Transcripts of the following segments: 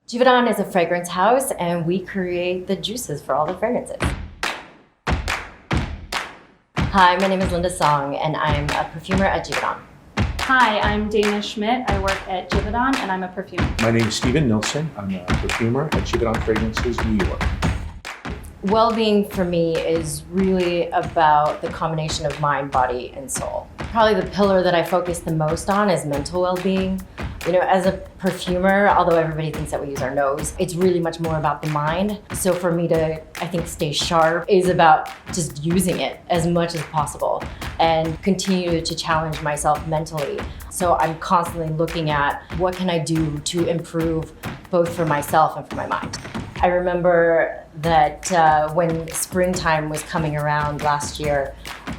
Givaudan is a fragrance house, and we create the juices for all the fragrances. Hi, my name is Linda Song, and I'm a perfumer at Givaudan. Hi, I'm Dana Schmitt. I work at Givaudan, and I'm a perfumer. My name is Stephen Nilsen. I'm a perfumer at Givaudan Fragrances, New York. Well-being for me is really about the combination of mind, body, and soul. Probably the pillar that I focus the most on is mental well-being. You know, as a perfumer, although everybody thinks that we use our nose, it's really much more about the mind. So for me to, I think, stay sharp is about just using it as much as possible and continue to challenge myself mentally. So I'm constantly looking at what can I do to improve both for myself and for my mind. I remember that when springtime was coming around last year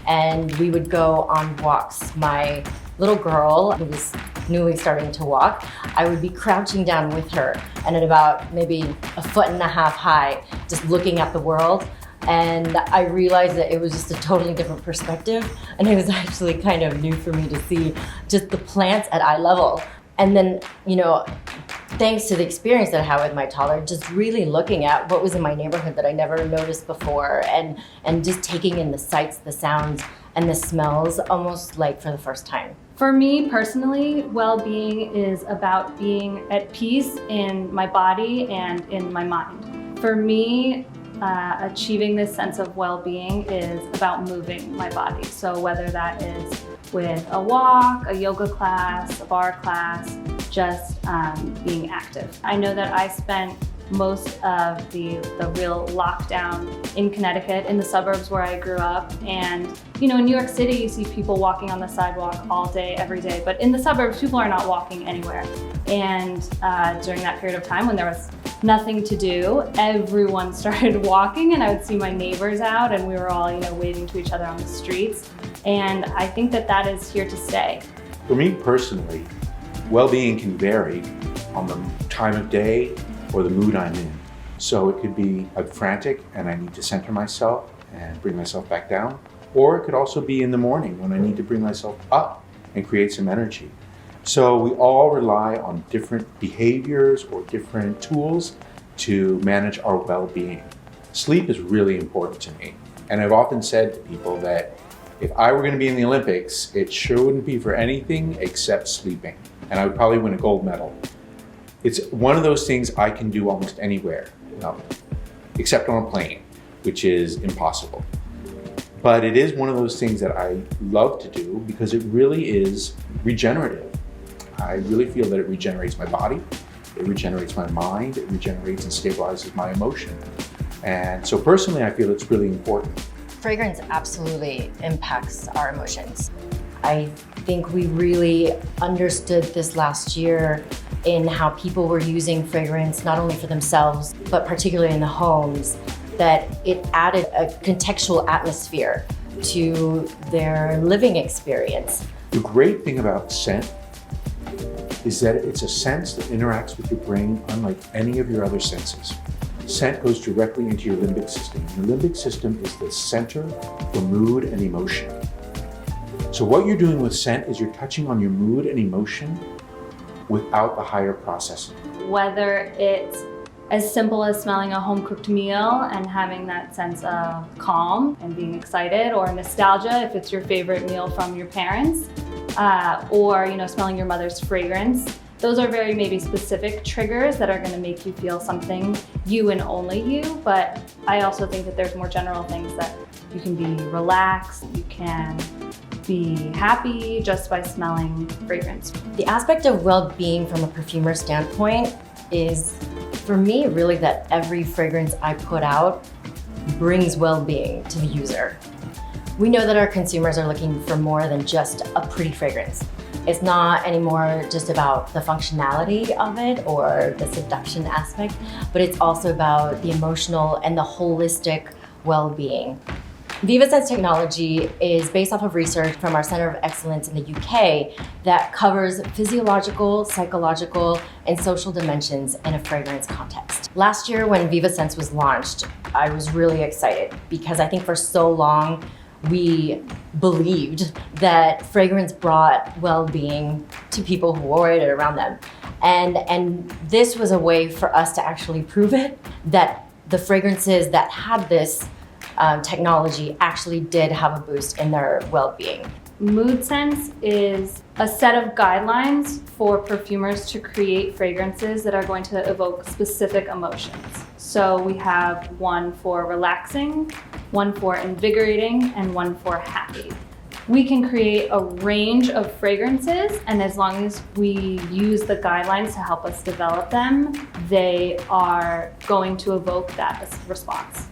and we would go on walks, my little girl who was newly starting to walk, I would be crouching down with her and at about maybe 1.5 feet high, just looking at the world. And I realized that it was just a totally different perspective. And it was actually kind of new for me to see just the plants at eye level. And then, you know, thanks to the experience that I had with my toddler, just really looking at what was in my neighborhood that I never noticed before and just taking in the sights, the sounds, and the smells almost like for the first time. For me personally, well-being is about being at peace in my body and in my mind. For me, achieving this sense of well-being is about moving my body. So whether that is with a walk, a yoga class, a bar class, just being active. I know that I spent most of the real lockdown in Connecticut, in the suburbs where I grew up. And you know, in New York City, you see people walking on the sidewalk all day, every day. But in the suburbs, people are not walking anywhere. And during that period of time when there was nothing to do, everyone started walking, and I would see my neighbors out, and we were all, you know, waving to each other on the streets. And I think that that is here to stay. For me personally, well-being can vary on the time of day or the mood I'm in. So it could be I'm frantic and I need to center myself and bring myself back down. Or it could also be in the morning when I need to bring myself up and create some energy. So we all rely on different behaviors or different tools to manage our well-being. Sleep is really important to me. And I've often said to people that if I were going to be in the Olympics, it sure wouldn't be for anything except sleeping. And I would probably win a gold medal. It's one of those things I can do almost anywhere, except on a plane, which is impossible. But it is one of those things that I love to do because it really is regenerative. I really feel that it regenerates my body, it regenerates my mind, it regenerates and stabilizes my emotion. And so personally, I feel it's really important. Fragrance absolutely impacts our emotions. I think we really understood this last year in how people were using fragrance not only for themselves, but particularly in the homes, that it added a contextual atmosphere to their living experience. The great thing about scent is that it's a sense that interacts with your brain unlike any of your other senses. Scent goes directly into your limbic system. Your limbic system is the center for mood and emotion. So what you're doing with scent is you're touching on your mood and emotion without the higher processing. Whether it's as simple as smelling a home-cooked meal and having that sense of calm and being excited, or nostalgia if it's your favorite meal from your parents, or you know, smelling your mother's fragrance. Those are very maybe specific triggers that are going to make you feel something, you and only you. But I also think that there's more general things that you can be relaxed, you can be happy just by smelling fragrance. The aspect of well-being from a perfumer standpoint is, for me, really that every fragrance I put out brings well-being to the user. We know that our consumers are looking for more than just a pretty fragrance. It's not anymore just about the functionality of it or the seduction aspect, but it's also about the emotional and the holistic well-being. Givaudan's technology is based off of research from our Center of Excellence in the UK that covers physiological, psychological, and social dimensions in a fragrance context. Last year when Vivasense was launched, I was really excited because I think for so long we believed that fragrance brought well-being to people who wore it around them. And this was a way for us to actually prove it, that the fragrances that had this technology actually did have a boost in their well-being. Mood Sense is a set of guidelines for perfumers to create fragrances that are going to evoke specific emotions. So we have one for relaxing, one for invigorating, and one for happy. We can create a range of fragrances, and as long as we use the guidelines to help us develop them, they are going to evoke that response.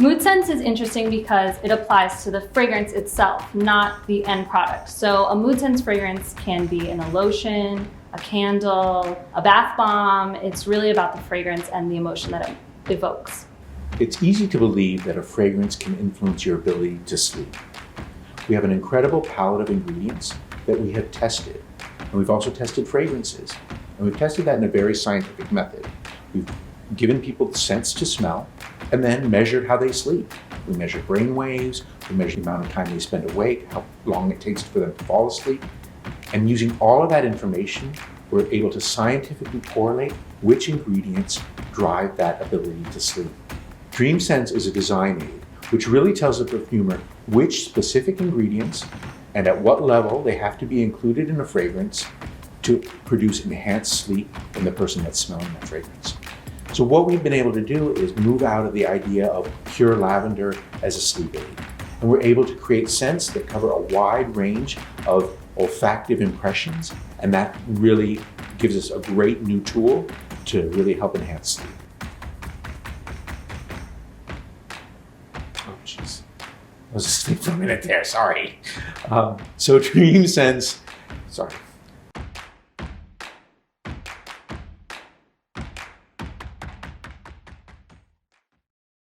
Mood Sense is interesting because it applies to the fragrance itself, not the end product. So a Mood Sense fragrance can be in a lotion, a candle, a bath bomb. It's really about the fragrance and the emotion that it evokes. It's easy to believe that a fragrance can influence your ability to sleep. We have an incredible palette of ingredients that we have tested. And we've also tested fragrances. And we've tested that in a very scientific method. We've given people the sense to smell and then measured how they sleep. We measure brain waves, we measure the amount of time they spend awake, how long it takes for them to fall asleep. And using all of that information, we're able to scientifically correlate which ingredients drive that ability to sleep. Dream Sense is a design aid which really tells the perfumer which specific ingredients and at what level they have to be included in a fragrance to produce enhanced sleep in the person that's smelling that fragrance. So what we've been able to do is move out of the idea of pure lavender as a sleep aid. And we're able to create scents that cover a wide range of olfactive impressions, and that really gives us a great new tool to really help enhance sleep. Oh, jeez. I was asleep for a minute there, sorry. So Dream Sense, sorry.